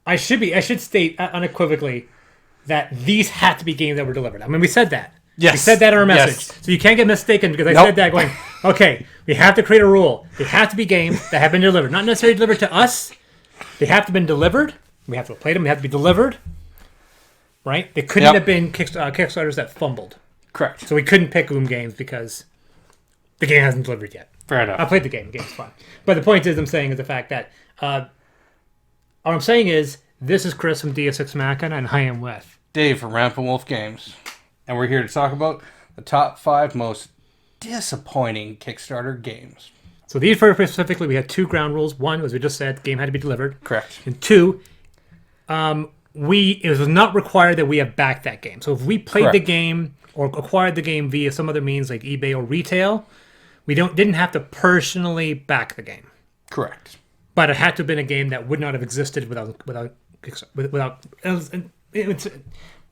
I should state unequivocally that these had to be games that were delivered. I mean, we said that. Yes. We said that in our message. Yes. So you can't get mistaken because I Nope. said that going, okay, we have to create a rule. They have to be games that have been delivered. Not necessarily delivered to us. They have to have been delivered. We have to play them. They have to be delivered. Right? They couldn't have been Kickstarters that fumbled. Correct. So we couldn't pick games because the game hasn't delivered yet. Fair enough. I played the game. The game's fun. But the point is, I'm saying is the fact that what I'm saying is this is Chris from Deus Ex Machina, and I am with Dave from Rampant Wolf Games. And we're here to talk about the top 5 most disappointing Kickstarter games. So these very specifically, we had 2 ground rules. One, as we just said, the game had to be delivered. Correct. And 2, it was not required that we have backed that game. So if we played the game or acquired the game via some other means like eBay or retail, we didn't have to personally back the game. Correct. But it had to have been a game that would not have existed without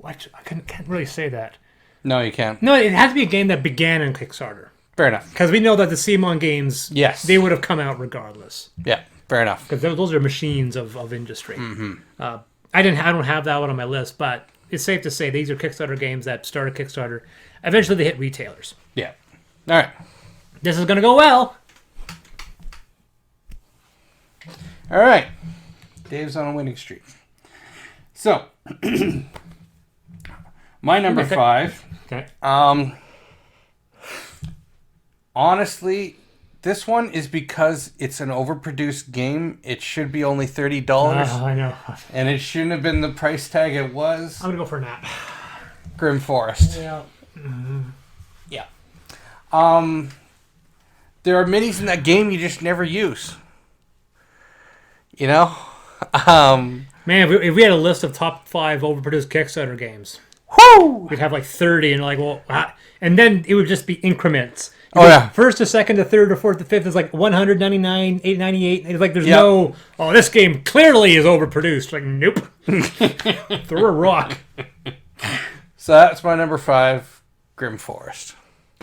I can't really say that. No, you can't. No, it had to be a game that began on Kickstarter. Fair enough. Because we know that the CMON games, Yes, they would have come out regardless. Yeah, fair enough. Because those are machines of industry. Mm-hmm. I don't have that one on my list, but it's safe to say these are Kickstarter games that started Kickstarter. Eventually, they hit retailers. Yeah. All right. This is going to go well. All right. Dave's on a winning streak. So, my number 5. Okay. Honestly, this one is because it's an overproduced game. It should be only $30. I know. And it shouldn't have been the price tag it was. I'm going to go for a nap. Grim Forest. Yeah. Mm-hmm. Yeah. There are minis in that game you just never use. You know? Man, if we had a list of top 5 overproduced Kickstarter games, whoo! we'd have like 30 and like, well, and then it would just be increments. Oh, yeah. First to second to third to fourth to fifth is like 199, 898. It's like there's Yep. no, this game clearly is overproduced. Like, nope. Throw a rock. So that's my number 5, Grim Forest.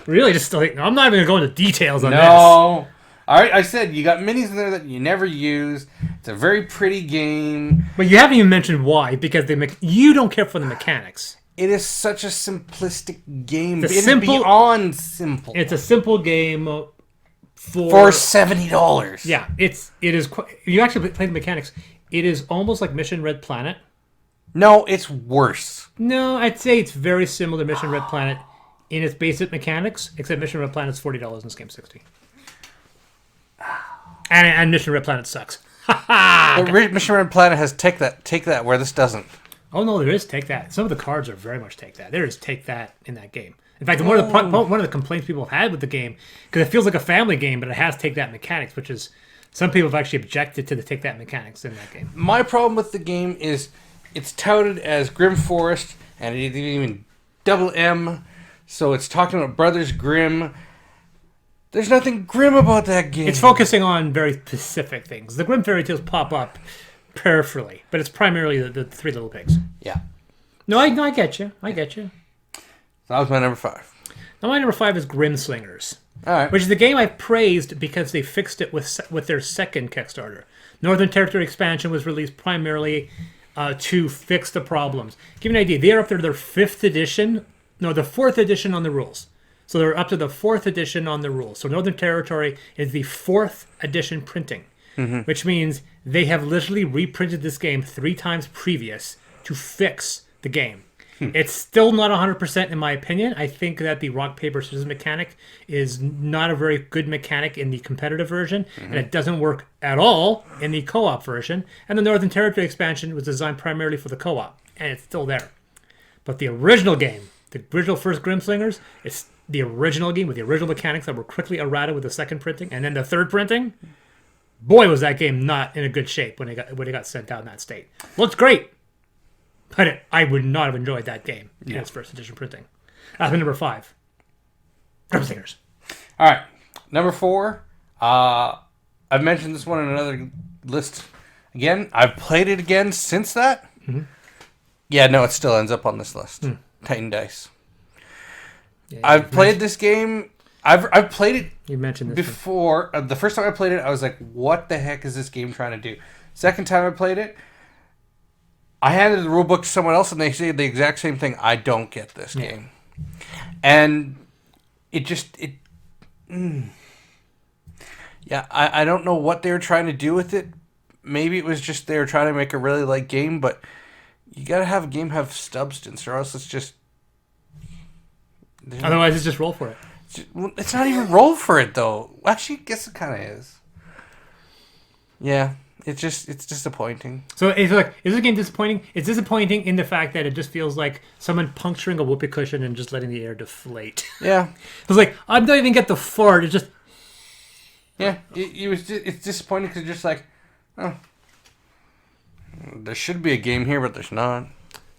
Really, just like, I'm not even going to go into details on this. No. All right, I said you got minis in there that you never use. It's a very pretty game. But you haven't even mentioned why, because you don't care for the mechanics. It is such a simplistic game. It's It is beyond simple. It's a simple game for $70. Yeah, it is. You actually play the mechanics. It is almost like Mission Red Planet. No, it's worse. No, I'd say it's very similar to Mission Red Planet in its basic mechanics, except Mission Red Planet's $40 and this game's $60. And Mission Red Planet sucks. But Mission Red Planet has take that where this doesn't. Oh no, there is take that. Some of the cards are very much take that. There is take that in that game. In fact, one of the complaints people have had with the game, because it feels like a family game, but it has take that mechanics, which is some people have actually objected to the take that mechanics in that game. My problem with the game is it's touted as Grim Forest, and it even double M, so it's talking about Brothers Grimm. There's nothing grim about that game. It's focusing on very specific things. The Grimm fairy tales pop up peripherally, but it's primarily the Three Little Pigs. Yeah. No, I get you. I get you. So that was my number 5. Now my number 5 is Grim Slingers. All right. Which is the game I praised because they fixed it with their second Kickstarter. Northern Territory expansion was released primarily to fix the problems. Give you an idea, they are up to their 4th edition on the rules. So they're up to the 4th edition on the rules. So Northern Territory is the 4th edition printing, which means they have literally reprinted this game 3 times previous to fix the game. It's still not 100% in my opinion. I think that the rock, paper, scissors mechanic is not a very good mechanic in the competitive version, and it doesn't work at all in the co-op version. And the Northern Territory expansion was designed primarily for the co-op, and it's still there. But the original game, the original first Grimslingers, it's the original game with the original mechanics that were quickly errated with the second printing, and then the third printing. Boy, was that game not in a good shape when it got sent out in that state. Looks great, but I would not have enjoyed that game in its first edition printing. That's my number 5. Grimslingers. All right. Number 4. I've mentioned this one in another list. Again, I've played it again since that. Mm-hmm. Yeah, no, it still ends up on this list. Titan Dice. Yeah, I've played this game. I've played it. You mentioned this before. The first time I played it, I was like, "What the heck is this game trying to do?" Second time I played it, I handed the rule book to someone else, and they say the exact same thing. I don't get this game, and yeah, I don't know what they were trying to do with it. Maybe it was just they were trying to make a really light game, but you gotta have a game have substance, or else it's just. Otherwise, it's just roll for it. It's not even roll for it though. Actually, I guess it kind of is. Yeah, it's disappointing. So is this game disappointing? It's disappointing in the fact that it just feels like someone puncturing a whoopee cushion and just letting the air deflate. Yeah, It's like I don't even get the fart. It's just it's disappointing because just like, oh, there should be a game here, but there's not.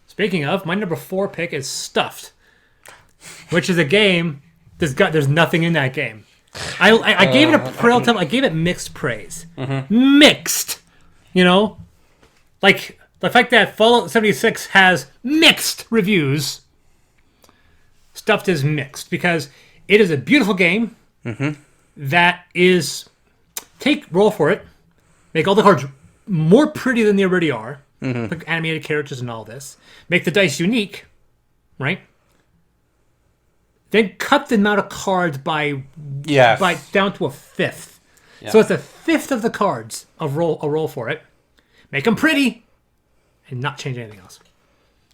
Speaking of, my number 4 pick is Stuffed, which is a game there's nothing in that game. I gave it I gave it mixed praise. Mm-hmm. Mixed, like the fact that Fallout 76 has mixed reviews. Stuffed is mixed because it is a beautiful game. Mm-hmm. That is, roll for it, make all the cards more pretty than they already are, like animated characters and all this, make the dice unique, right? Then cut the amount of cards by down to a fifth. Yeah. So it's a fifth of the cards of a roll for it. Make them pretty, and not change anything else.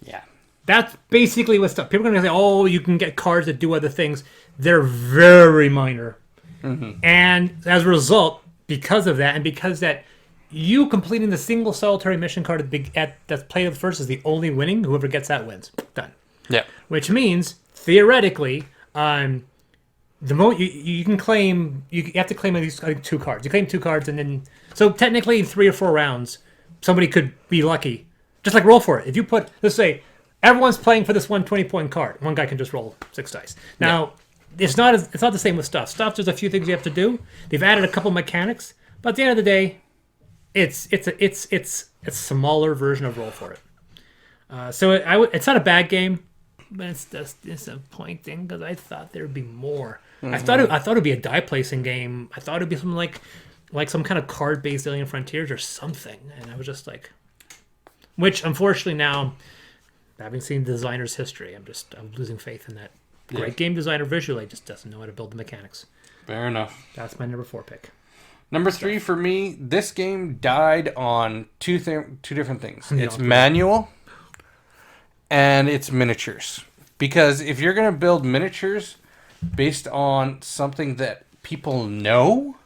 Yeah. That's basically what stuff. People are going to say, oh, you can get cards that do other things. They're very minor. Mm-hmm. And as a result, because of that, and because that you completing the single solitary mission card that's played at first is the only winning, whoever gets that wins. Done. Yeah. Which means, theoretically, the moment you can claim, you have to claim at least 2 cards. You claim 2 cards, and then, so technically in 3 or 4 rounds, somebody could be lucky. Just like roll for it. If you put, let's say, everyone's playing for this 120-point card. One guy can just roll 6 dice. Now, it's not the same with Stuff. Stuff, there's a few things you have to do. They've added a couple mechanics, but at the end of the day, it's a smaller version of roll for it. So it's not a bad game, but it's just disappointing because I thought there'd be more. Mm-hmm. I thought it'd be a die placing game. I thought it'd be something like some kind of card based Alien Frontiers or something, and I was just like, which unfortunately now, having seen the designer's history, I'm losing faith in that. Great game designer visually, just doesn't know how to build the mechanics. Fair enough. That's my number 4 pick. Number 3 for me, this game died on two different things. It's manual and it's miniatures. Because if you're going to build miniatures based on something that people know,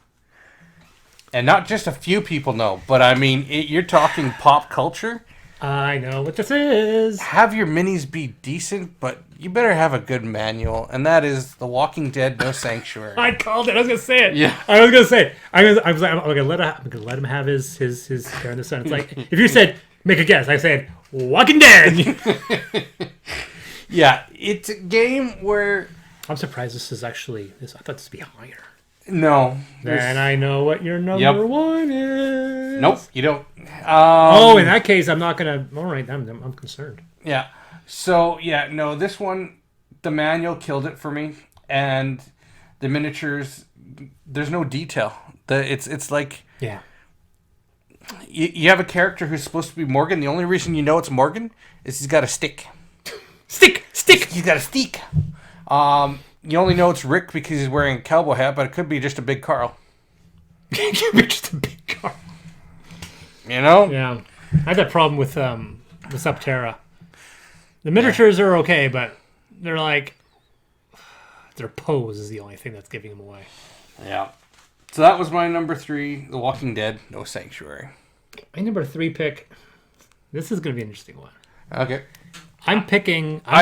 and not just a few people know, but I mean, you're talking pop culture. I know what this is. Have your minis be decent, but you better have a good manual, and that is The Walking Dead: No Sanctuary. I called it. I was gonna say it. Yeah, I was gonna say it. I'm gonna let him have his hair in the sun. It's like if you said make a guess, I said Walking Dead. Yeah, it's a game where I'm surprised this is actually this. I thought this would be higher. No. Then I know what your number 1 is. Nope, you don't. In that case, I'm not gonna. All right, I'm concerned. Yeah. So no, this one, the manual killed it for me, and the miniatures. There's no detail. It's like you have a character who's supposed to be Morgan. The only reason you know it's Morgan is he's got a stick. Stick. He's got a stick. You only know it's Rick because he's wearing a cowboy hat, but it could be just a big Carl. It could be just a big Carl. You know? Yeah. I had that problem with Subterra. The miniatures are okay, but they're like their pose is the only thing that's giving them away. Yeah. So that was my number 3, The Walking Dead: No Sanctuary. My number 3 pick. This is going to be an interesting one. Okay. I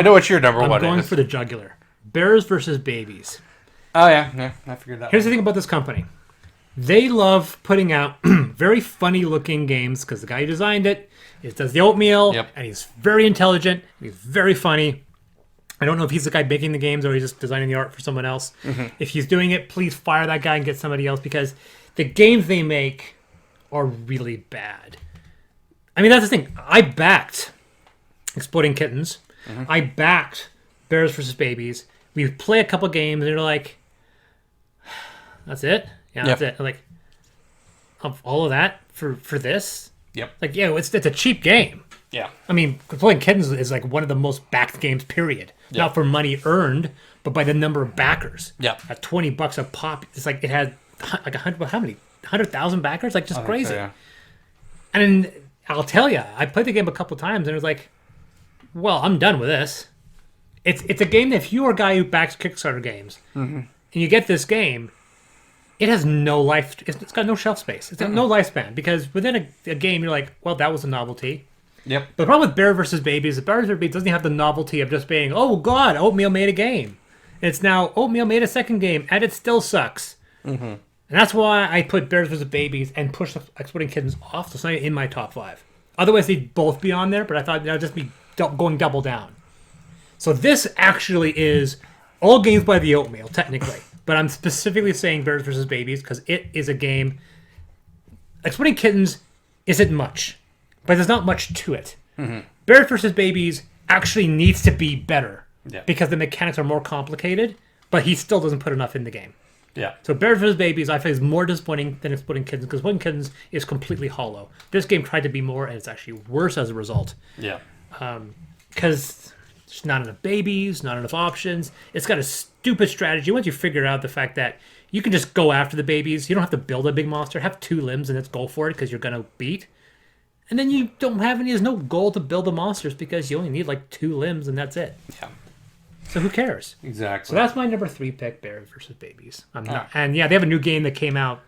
know what your number 1 is. I'm going for the jugular. Bears versus Babies. Oh, yeah, I figured that. Here's the thing about this company. They love putting out very funny-looking games because the guy who designed it does the oatmeal, and he's very intelligent, and he's very funny. I don't know if he's the guy making the games or he's just designing the art for someone else. Mm-hmm. If he's doing it, please fire that guy and get somebody else because the games they make are really bad. I mean, that's the thing. I backed Exploding Kittens. Mm-hmm. I backed Bears versus Babies. We play a couple games and you're like, that's it? Yeah, that's it. I'm like, of all of that for this? Yep. Like, it's a cheap game. Yeah. I mean, Exploding Kittens is like one of the most backed games, period. Yeah. Not for money earned, but by the number of backers. Yeah. At $20 a pop, it's like it had like 100, how many? 100,000 backers? Like just crazy. So, yeah. And I'll tell you, I played the game a couple times and it was like, well, I'm done with this. It's a game that if you are a guy who backs Kickstarter games and you get this game, it has no life. It's got no shelf space. It's got no lifespan because within a game, you're like, well, that was a novelty. Yep. But the problem with Bear vs. Babies is Bear vs. Babies doesn't have the novelty of just being, oh, God, Oatmeal made a game. It's now Oatmeal made a second game and it still sucks. And that's why I put Bears vs. Babies and push the Exploding Kittens off. So it's not in my top 5. Otherwise, they'd both be on there, but I thought that would just be going double down. So this actually is all games by the Oatmeal, technically. But I'm specifically saying Bears vs. Babies because it is a game. Exploding Kittens isn't much, but there's not much to it. Bears vs. Babies actually needs to be better because the mechanics are more complicated, but he still doesn't put enough in the game. Yeah. So Bears vs. Babies, I feel, is more disappointing than Exploding Kittens because Exploding Kittens is completely hollow. This game tried to be more, and it's actually worse as a result. Yeah. Because there's not enough babies, not enough options. It's got a stupid strategy. Once you figure out the fact that you can just go after the babies, you don't have to build a big monster. Have 2 limbs and let's go for it because you're going to beat. And then you don't have any, there's no goal to build the monsters because you only need like 2 limbs and that's it. Yeah. So who cares? Exactly. So that's my number 3 pick, Bears vs. Babies. And yeah, they have a new game that came out.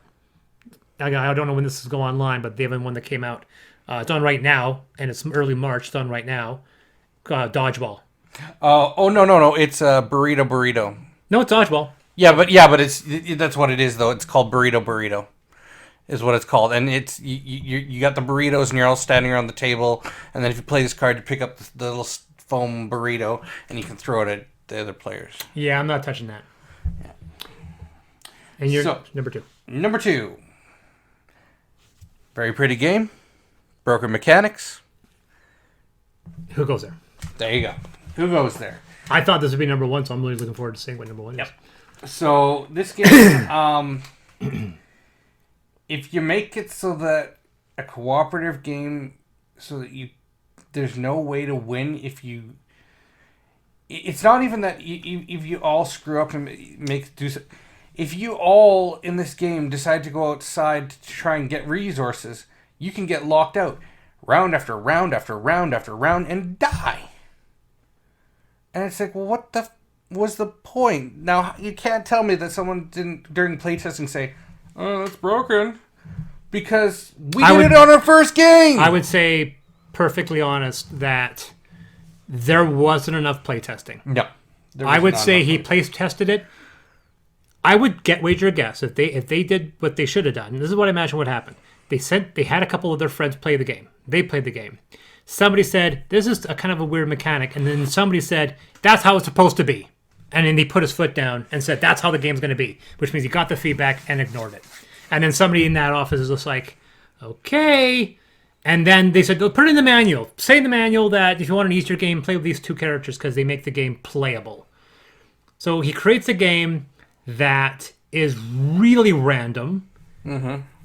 I don't know when this is going online, but they have one that came out. It's on right now, and it's early March. It's on right now. Dodgeball. No. It's Burrito. No, it's Dodgeball. Yeah, but that's what it is though. It's called Burrito. Is what it's called, and it's you got the burritos, and you're all standing around the table, and then if you play this card, you pick up the little foam burrito, and you can throw it at the other players. Yeah, I'm not touching that. Yeah. And you're number 2. Number 2. Very pretty game. Broken mechanics. Who goes there? There you go. Who goes there? I thought this would be number 1, so I'm really looking forward to seeing what number 1 is. So this game, if you make it so that a cooperative game, so that there's no way to win if you. It's not even that if you all screw up and if you all in this game decide to go outside to try and get resources, you can get locked out round after round after round after round and die. And it's like, well, what was the point? Now, you can't tell me that someone didn't, during playtesting, say, oh, that's broken. Because we did it on our first game! I would say, perfectly honest, that there wasn't enough playtesting. No. I would say he playtested it. I would wager a guess if they did what they should have done. This is what I imagine would happen. They had a couple of their friends play the game. They played the game. Somebody said, this is a kind of a weird mechanic. And then somebody said, that's how it's supposed to be. And then he put his foot down and said, that's how the game's going to be. Which means he got the feedback and ignored it. And then somebody in that office is just like, okay. And then they said, put it in the manual. Say in the manual that if you want an easier game, play with these 2 characters because they make the game playable. So he creates a game that is really random.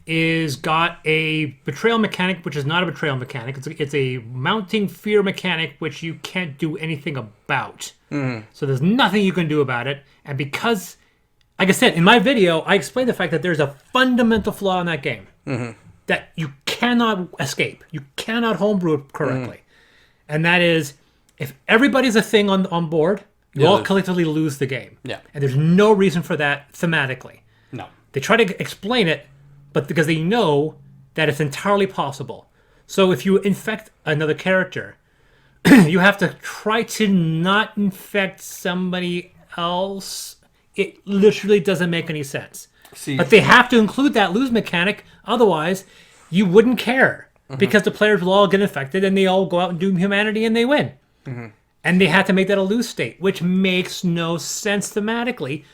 Is got a betrayal mechanic, which is not a betrayal mechanic. It's a mounting fear mechanic, which you can't do anything about. So there's nothing you can do about it. And because, like I said, in my video, I explained the fact that there's a fundamental flaw in that game that you cannot escape. You cannot homebrew it correctly. And that is, if everybody's a thing on board, you all collectively lose the game. Yeah. And there's no reason for that thematically. No. They try to explain it, but because they know that it's entirely possible. So if you infect another character, you have to try to not infect somebody else. It literally doesn't make any sense. But they have to include that lose mechanic, otherwise you wouldn't care. Because the players will all get infected and they all go out and do humanity and they win. And they had to make that a lose state, which makes no sense thematically.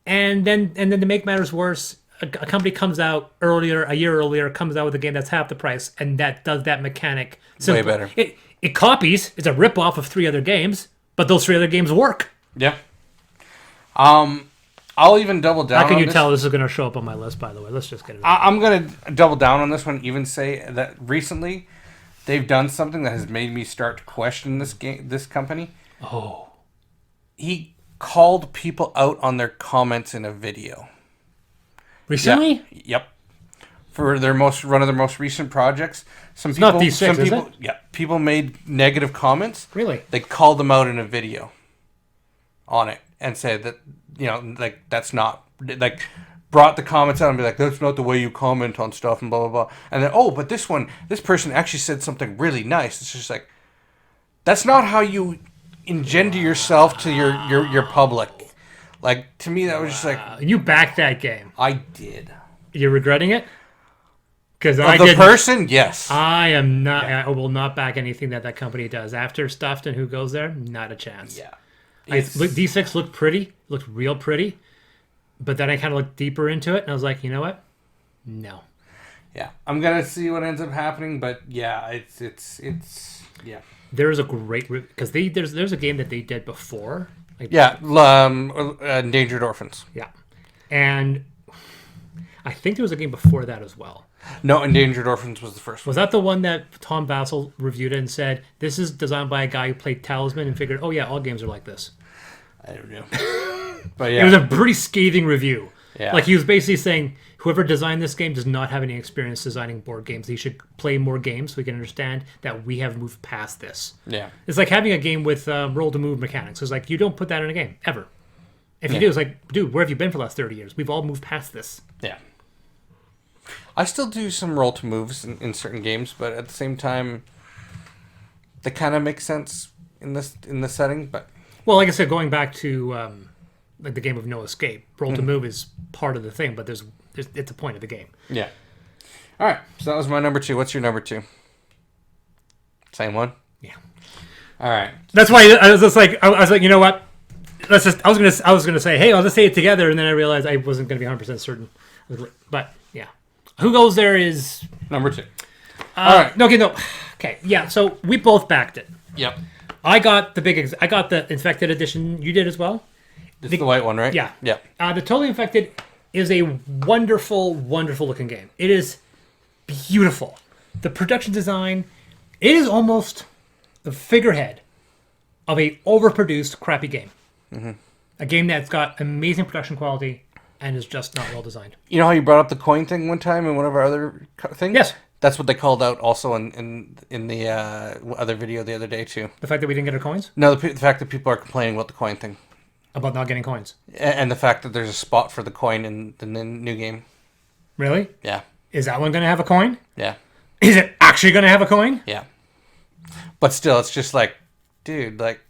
And then to make matters worse, a company comes out a year earlier, comes out with a game that's half the price, and that does that mechanic way better. It copies. It's a rip-off of 3 other games, but those 3 other games work. Yeah. I'll even double down. How can you tell this is going to show up on my list? By the way, let's just get it. I'm going to double down on this one. Even say that recently, they've done something that has made me start to question this company. Oh. He called people out on their comments in a video. Recently? Yeah. Yep. For one of their most recent projects, Not D6, is it? Yeah, people made negative comments. Really? They called them out in a video on it and said that, like, that's not, like, brought the comments out and be like, that's not the way you comment on stuff and blah blah blah. And then, but this person actually said something really nice. It's just like, that's not how you engender yourself to your public. Like, to me, that was just like, you backed that game. I did. You're regretting it? Because person, yes. I am not. Yeah. I will not back anything that company does. After Stuffed and Who Goes There, not a chance. Yeah. D6 looked pretty, looked real pretty, but then I kind of looked deeper into it, and I was like, you know what? No. Yeah, I'm gonna see what ends up happening, but yeah, it's yeah. There's a great because there's a game that they did before. Like, Endangered Orphans. Yeah, and I think there was a game before that as well. No, Endangered Orphans was the first one. Was that the one that Tom Bassel reviewed it and said, this is designed by a guy who played Talisman and figured, oh yeah, all games are like this? I don't know. But yeah. It was a pretty scathing review. Yeah. Like, he was basically saying, whoever designed this game does not have any experience designing board games. He should play more games so we can understand that we have moved past this. Yeah. It's like having a game with roll-to-move mechanics. It's like, you don't put that in a game, ever. If you do, it's like, dude, where have you been for the last 30 years? We've all moved past this. Yeah. I still do some roll to moves in certain games, but at the same time, they kind of make sense in this setting. But well, like I said, going back to like the game of No Escape, roll to move is part of the thing, but there's it's a point of the game. Yeah. All right, so that was my number 2. What's your number 2? Same one. Yeah. All right. That's why I was just like, I was like, you know what? Let's just. I was gonna say, hey, I'll just say it together, and then I realized I wasn't gonna be 100% certain. But yeah. Who Goes There is number 2. All right. No. Okay. Yeah. So we both backed it. Yep. I got the Infected edition. You did as well. This is the white one, right? Yeah. Yeah. The Totally Infected is a wonderful, wonderful looking game. It is beautiful. The production design, it is almost the figurehead of a overproduced, crappy game. Mm-hmm. A game that's got amazing production quality and is just not well designed. You know how you brought up the coin thing one time in one of our other things? Yes. That's what they called out also in the other video the other day too. The fact that we didn't get our coins? No, the fact that people are complaining about the coin thing. About not getting coins? And the fact that there's a spot for the coin in the new game. Really? Yeah. Is that one going to have a coin? Yeah. Is it actually going to have a coin? Yeah. But still, it's just like, dude, like...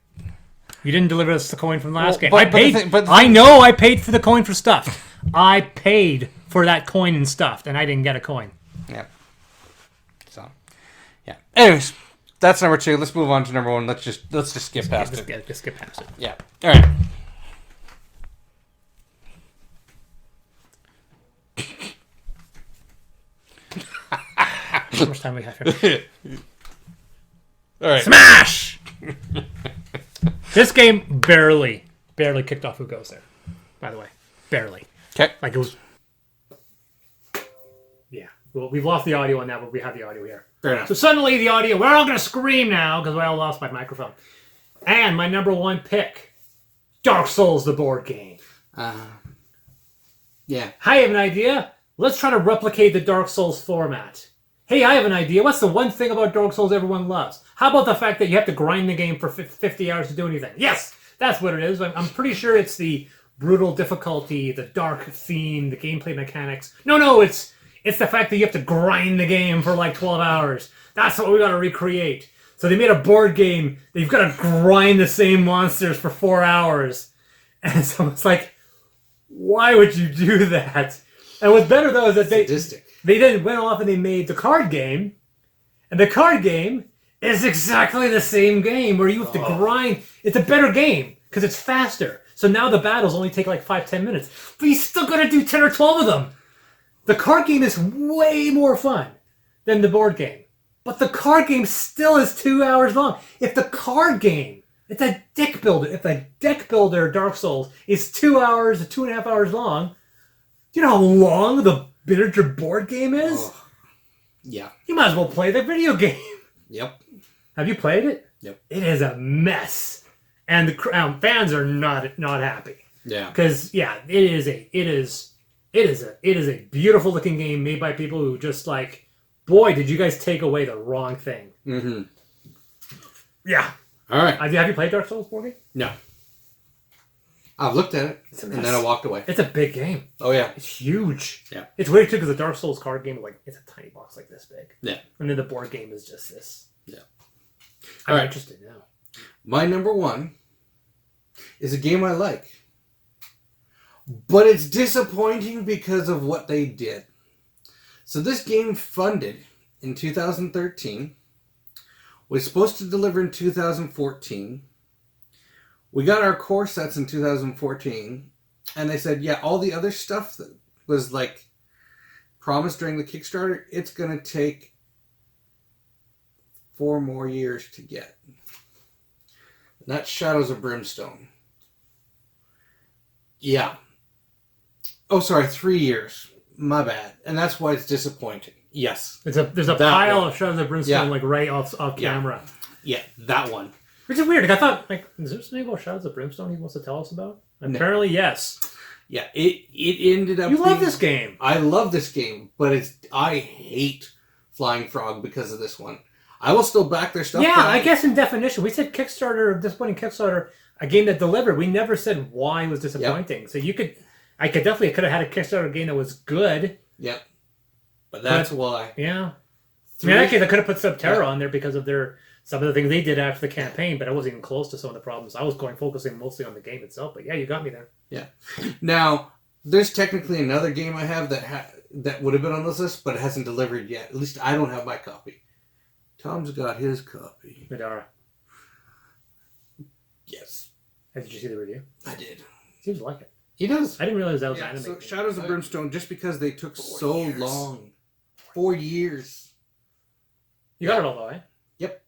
You didn't deliver us the coin from the last game. But I paid. I know I paid for the coin for Stuffed. I paid for that coin in Stuffed, and I didn't get a coin. Yeah. So, yeah. Anyways, that's number 2. Let's move on to number 1. Let's just skip past it. Just skip past it. Yeah. All right. How much time we have here? All right. Smash! This game barely kicked off Who Goes There. By the way, barely. Okay. Like it was. Yeah. Well, we've lost the audio on that, but we have the audio here. Fair enough. So suddenly the audio. We're all gonna scream now because we all lost my microphone. And my number 1 pick, Dark Souls, the board game. Yeah. I have an idea. Let's try to replicate the Dark Souls format. Hey, I have an idea. What's the one thing about Dark Souls everyone loves? How about the fact that you have to grind the game for 50 hours to do anything? Yes, that's what it is. I'm pretty sure it's the brutal difficulty, the dark theme, the gameplay mechanics. No, it's the fact that you have to grind the game for like 12 hours. That's what we got to recreate. So they made a board game that you've got to grind the same monsters for 4 hours. And so it's like, why would you do that? And what's better though is that they then went off and they made the card game, and the card game is exactly the same game where you have to grind. It's a better game because it's faster. So now the battles only take like 5-10 minutes, but you still got to do 10 or 12 of them. The card game is way more fun than the board game, but the card game still is 2 hours long. If the card game, it's a deck builder. If the deck builder Dark Souls is 2 hours to 2.5 hours long, do you know how long the miniature board game is? Yeah. You might as well play the video game. Yep. Have you played it? Yep. It is a mess, and the fans are not happy. Yeah. Because it is a beautiful looking game made by people who just like, boy, did you guys take away the wrong thing. Mm-hmm. Yeah. All right. Have you played Dark Souls 4? No. I've looked at it, and then I walked away. It's a big game. Oh, yeah. It's huge. Yeah. It's weird, too, because the Dark Souls card game, like, it's a tiny box like this big. Yeah. And then the board game is just this. Yeah. I'm interested now. My number one is a game I like. But it's disappointing because of what they did. So this game funded in 2013, was supposed to deliver in 2014. We got our core sets in 2014, and they said, yeah, all the other stuff that was like promised during the Kickstarter, it's going to take 4 more years to get. And that's Shadows of Brimstone. Yeah. Oh, sorry, 3 years. My bad. And that's why it's disappointing. Yes. There's a pile of Shadows of Brimstone like right off camera. Yeah, that one. Which is weird. Like, I thought, like, is there something about Shadows of Brimstone he wants to tell us about? Apparently, yes. Yeah, it ended up... You love this game. I love this game, but I hate Flying Frog because of this one. I will still back their stuff. Yeah, I guess in definition. We said Kickstarter, disappointing Kickstarter, a game that delivered. We never said why it was disappointing. Yep. So I could have had a Kickstarter game that was good. Yep. But that's why. Yeah. I mean, in that case, I could have put Subterra on there because of some of the things they did after the campaign, but I wasn't even close to some of the problems. I was focusing mostly on the game itself. But yeah, you got me there. Yeah. Now, there's technically another game I have that would have been on this list, but it hasn't delivered yet. At least I don't have my copy. Tom's got his copy. Madara. Yes. Did you see the review? I did. Seems like it. He does. I didn't realize that was anime. So Shadows of Brimstone, just because they took so long. 4 years. You got it all though, eh? Yep.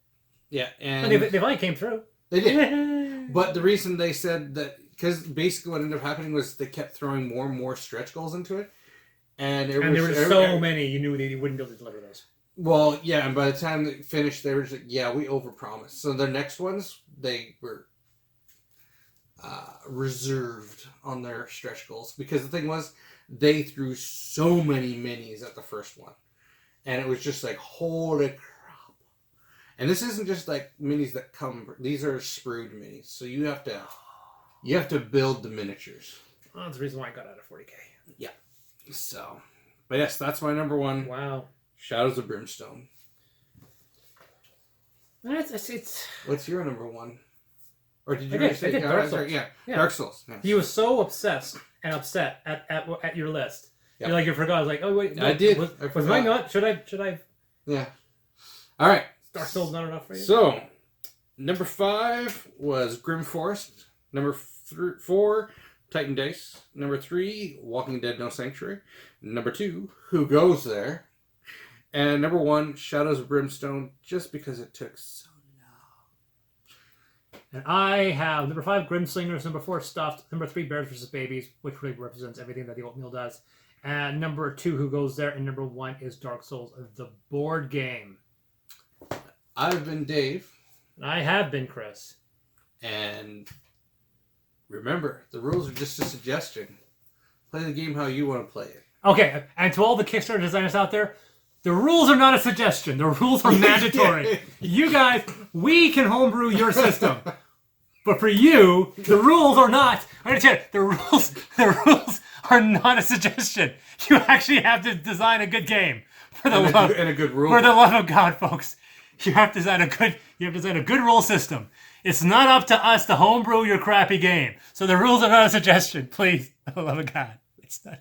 Yeah, and they finally came through. They did. But the reason they said that, because basically what ended up happening was they kept throwing more and more stretch goals into it. And there were so many, you knew that you wouldn't be able to deliver those. Well, yeah, and by the time they finished, they were just like, yeah, we overpromised. So the next ones, they were reserved on their stretch goals. Because the thing was, they threw so many minis at the first one. And it was just like, holy crap. And this isn't just like minis that come, these are sprued minis. So you have to build the miniatures. Oh, that's the reason why I got out of 40K. Yeah. So, but yes, that's my number one. Wow. Shadows of Brimstone. It's What's your number one? Or did you already say Dark Souls? Yeah, Dark Souls. Yeah. He was so obsessed and upset at your list. Yep. You're like, you forgot. I was like, oh wait, no, I did. Was mine not? Should I? Yeah. All right. Dark Souls not enough for you. So, number 5 was Grim Forest. Number 4, Titan Dice. Number 3, Walking Dead: No Sanctuary. Number 2, Who Goes There? And number 1, Shadows of Brimstone, just because it took so long. And I have number 5, Grimslingers. Number 4, Stuffed. Number 3, Bears vs. Babies, which really represents everything that the oatmeal does. And number 2, Who Goes There? And number 1 is Dark Souls, the board game. I've been Dave. I have been Chris. And remember, the rules are just a suggestion. Play the game how you want to play it. Okay, and to all the Kickstarter designers out there, the rules are not a suggestion. The rules are mandatory. You guys, we can homebrew your system. But for you, the rules are not. I'm going to tell you, the rules are not a suggestion. You actually have to design a good game. And a good rule. For the love of God, folks. You have to design a good rule system. It's not up to us to homebrew your crappy game. So the rules are not a suggestion. Please, for the love of God. It's not.